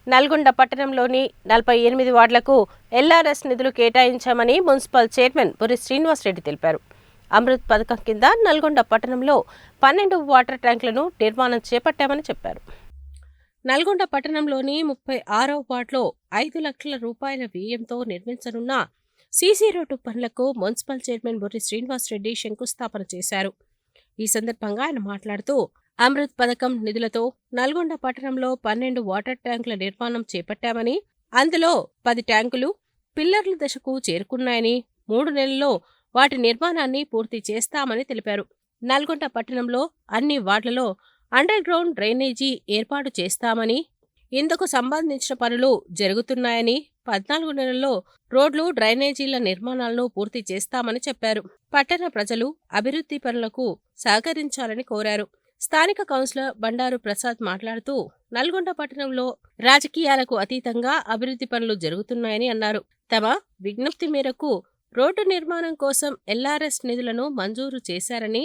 నల్గొండ పట్టణంలోని 48 వార్డులకు ఎల్ఆర్ఎస్ నిధులు కేటాయించామని municipal chairman Burri Srinivasa Reddy తెలిపారు. అమృత్ పథకం కింద నల్గొండ పట్టణంలో 12 వాటర్ ట్యాంకులను నిర్మాణం చేపట్టామని చెప్పారు. నల్గొండ పట్టణంలోని 36వ వార్డులో 5 లక్షల రూపాయల వ్యయంతో నిర్మించనున్న సీసీ రోడ్డు పనులకు మున్సిపల్ చైర్మన్ బుర్రి శ్రీనివాసరెడ్డి శంకుస్థాపన చేశారు. ఈ సందర్భంగా ఆయన మాట్లాడుతూ అమృత్ పథకం నిధులతో నల్గొండ పట్టణంలో 12 వాటర్ ట్యాంకుల నిర్మాణం చేపట్టామని, అందులో 10 ట్యాంకులు పిల్లర్ల దశకు చేరుకున్నాయని, 3 నెలల్లో వాటి నిర్మాణాన్ని పూర్తి చేస్తామని తెలిపారు. నల్గొండ పట్టణంలో అన్ని వార్డులలో అండర్ గ్రౌండ్ డ్రైనేజీ ఏర్పాటు చేస్తామని, ఇందుకు సంబంధించిన పనులు జరుగుతున్నాయని, 14 నెలల్లో రోడ్లు డ్రైనేజీల నిర్మాణాలను పూర్తి చేస్తామని చెప్పారు. పట్టణ ప్రజలు అభివృద్ధి పనులకు సహకరించాలని కోరారు. స్థానిక కౌన్సిలర్ బండారు ప్రసాద్ మాట్లాడుతూ నల్గొండ పట్టణంలో రాజకీయాలకు అతీతంగా అభివృద్ధి పనులు జరుగుతున్నాయని అన్నారు. తమ విజ్ఞప్తి మేరకు రోడ్డు నిర్మాణం కోసం ఎల్ఆర్ఎస్ నిధులను మంజూరు చేశారని,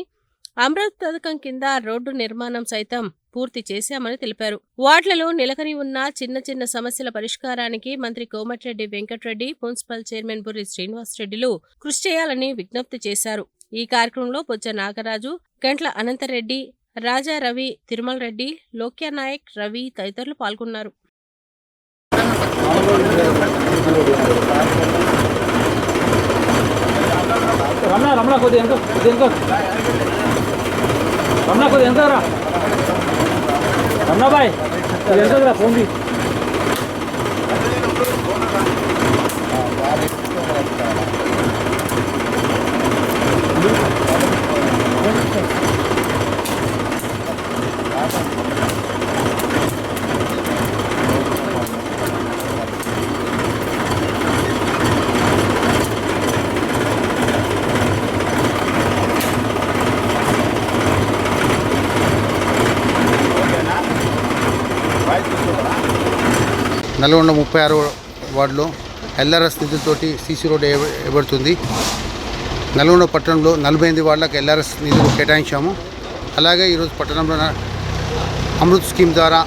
అమృత్ పథకం కింద రోడ్డు నిర్మాణం సైతం పూర్తి చేశామని తెలిపారు. వార్డులలో నెలకొని ఉన్న చిన్న చిన్న సమస్యల పరిష్కారానికి మంత్రి కోమటిరెడ్డి వెంకటరెడ్డి, మున్సిపల్ చైర్మన్ బుర్రి శ్రీనివాసరెడ్డిలు కృషి చేయాలని విజ్ఞప్తి చేశారు. ఈ కార్యక్రమంలో బొజ్జ నాగరాజు, గంట్ల అనంతరెడ్డి, రాజా రవి, తిరుమల రెడ్డి, లోక్యా నాయక్, రవి తదితరులు పాల్గొన్నారు. నల్గొండ 36 వార్డులో ఎల్ఆర్ఎస్ నిధులతోటి సీసీ రోడ్డు వేయబడుతుంది. నల్గొండ పట్టణంలో 48 వార్డులకు ఎల్ఆర్ఎస్ నిధులు కేటాయించాము. అలాగే ఈరోజు పట్టణంలో అమృత్ స్కీమ్ ద్వారా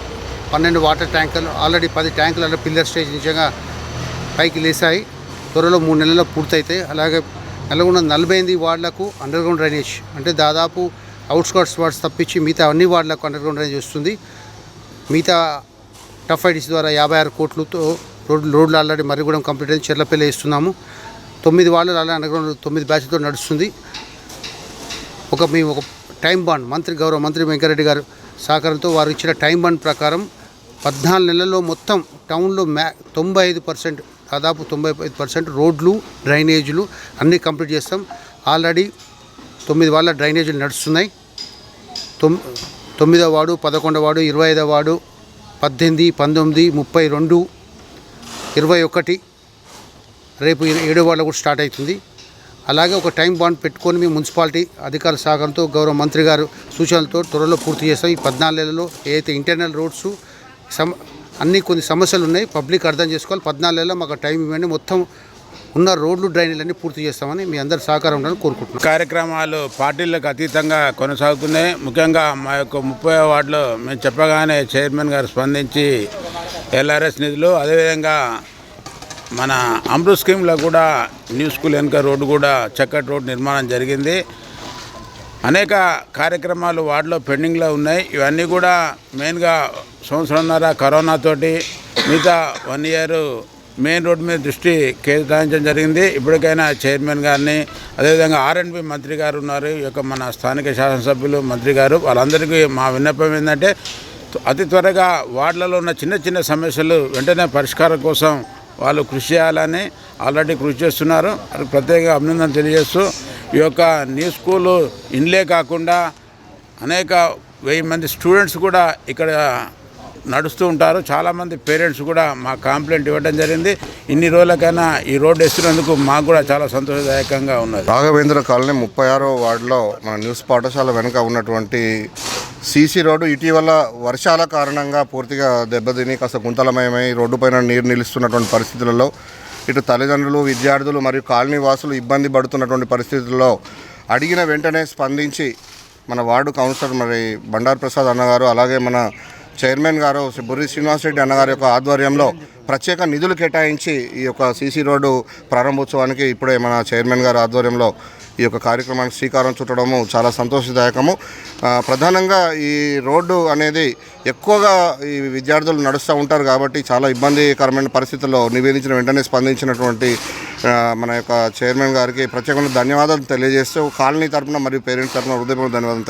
12 వాటర్ ట్యాంకులు, ఆల్రెడీ 10 ట్యాంకులు అలా పిల్లర్ స్టేజ్ నిజంగా పైకి లేసాయి. త్వరలో 3 నెలల్లో పూర్తయితాయి. అలాగే నల్గొండ 48 వార్డులకు అండర్ గ్రౌండ్ డ్రైనేజ్, అంటే దాదాపు అవుట్స్కర్ట్స్ వార్డ్స్ తప్పించి మిగతా అన్ని వార్డులకు అండర్ గ్రౌండ్ డ్రైనేజ్ వస్తుంది. మిగతా టఫ్ ఐడిస్ ద్వారా 56 కోట్లతో రోడ్లు ఆల్రెడీ మర్రిగూడెం కంప్లీట్ అయింది. చెర్లపల్లి ఇస్తున్నాము. 9 వార్డులు అలా అండర్గ్రౌండ్ 9 బ్యాచ్లతో నడుస్తుంది. మేము ఒక టైం బాండ్ గౌరవ మంత్రి వెంకరెడ్డి గారు సహకారంతో వారు ఇచ్చిన టైం బాండ్ ప్రకారం 14 నెలల్లో మొత్తం టౌన్లో 95%, దాదాపు 95% రోడ్లు, డ్రైనేజీలు అన్నీ కంప్లీట్ చేస్తాం. ఆల్రెడీ 9 వార్డుల డ్రైనేజీలు నడుస్తున్నాయి. 9వ వార్డు, 11వ వార్డు, 25వ వార్డు, 18, 19, 32, 21, రేపు 7వ వార్డులో కూడా స్టార్ట్ అవుతుంది. అలాగే ఒక టైం బాండ్ పెట్టుకొని మేము మున్సిపాలిటీ అధికారుల సహకారంతో గౌరవ మంత్రి గారు సూచనలతో త్వరలో పూర్తి చేస్తాం. ఈ 14 నెలల్లో ఏదైతే ఇంటర్నల్ రోడ్స్ అన్నీ కొన్ని సమస్యలు ఉన్నాయి, పబ్లిక్ అర్థం చేసుకోవాలి. 14 నెలల్లో మాకు టైం ఇవ్వండి, మొత్తం ఉన్న రోడ్లు, డ్రైనేజీలన్నీ పూర్తి చేస్తామని మీ అందరి సహకారం ఉండాలని కోరుకుంటున్నాం. కార్యక్రమాలు పార్టీలకు అతీతంగా కొనసాగుతున్నాయి. ముఖ్యంగా మా యొక్క 30వ వార్డులో మేము చెప్పగానే చైర్మన్ గారు స్పందించి ఎల్ఆర్ఎస్ నిధులు, అదేవిధంగా మన అమృత్ స్కీమ్లో కూడా న్యూ స్కూల్ వెనుక రోడ్డు కూడా చక్కటి రోడ్డు నిర్మాణం జరిగింది. అనేక కార్యక్రమాలు వార్డులో పెండింగ్లో ఉన్నాయి. ఇవన్నీ కూడా మెయిన్గా సంవత్సరంన్నర కరోనాతోటి మిగతా 1 ఇయర్ మెయిన్ రోడ్డు మీద దృష్టి కేటాయించడం జరిగింది. ఇప్పటికైనా చైర్మన్ గారిని, అదేవిధంగా R&B మంత్రి గారు ఉన్నారు, ఈ యొక్క మన స్థానిక శాసనసభ్యులు మంత్రి గారు, వాళ్ళందరికీ మా విన్నపం ఏంటంటే అతి త్వరగా వార్డులలో ఉన్న చిన్న చిన్న సమస్యలు వెంటనే పరిష్కారం కోసం వాళ్ళు కృషి చేయాలని ఆల్రెడీ కృషి చేస్తున్నారు. అది ప్రత్యేకంగా అభినందన తెలియజేస్తూ ఈ యొక్క న్యూ స్కూలు ఇండ్లే కాకుండా అనేక 1000 మంది స్టూడెంట్స్ కూడా ఇక్కడ నడుస్తూ ఉంటారు. చాలామంది పేరెంట్స్ కూడా మా కంప్లైంట్ ఇవ్వడం జరిగింది. ఇన్ని రోజులకైనా ఈ రోడ్డు వేస్తున్నందుకు మాకు కూడా చాలా సంతోషదాయకంగా ఉన్నది. రాఘవేంద్ర కాలనీ 36వ వార్డులో మన న్యూస్ పాఠశాల వెనుక ఉన్నటువంటి సీసీ రోడ్డు ఇటీవల వర్షాల కారణంగా పూర్తిగా దెబ్బతిని కాస్త గుంతలమయమై రోడ్డుపైన నీరు నిలుస్తున్నటువంటి పరిస్థితులలో ఇటు తల్లిదండ్రులు, విద్యార్థులు మరియు కాలనీ వాసులు ఇబ్బంది పడుతున్నటువంటి పరిస్థితుల్లో అడిగిన వెంటనే స్పందించి మన వార్డు కౌన్సిలర్ మరి బండారు ప్రసాద్ అన్నగారు, అలాగే మన చైర్మన్ గారు బుర్రి శ్రీనివాసరెడ్డి అన్నగారి యొక్క ఆధ్వర్యంలో ప్రత్యేక నిధులు కేటాయించి ఈ యొక్క సీసీ రోడ్డు ప్రారంభోత్సవానికి ఇప్పుడే మన చైర్మన్ గారి ఆధ్వర్యంలో ఈ యొక్క కార్యక్రమానికి శ్రీకారం చుట్టడము చాలా సంతోషదాయకము. ప్రధానంగా ఈ రోడ్డు అనేది ఎక్కువగా ఈ విద్యార్థులు నడుస్తూ ఉంటారు కాబట్టి చాలా ఇబ్బందికరమైన పరిస్థితుల్లో నివేదించిన వెంటనే స్పందించినటువంటి మన యొక్క చైర్మన్ గారికి ప్రత్యేకంగా ధన్యవాదాలు తెలియజేస్తూ కాలనీ తరపున మరియు పేరెంట్స్ తరపున హృదయపూర్వక ధన్యవాదాలు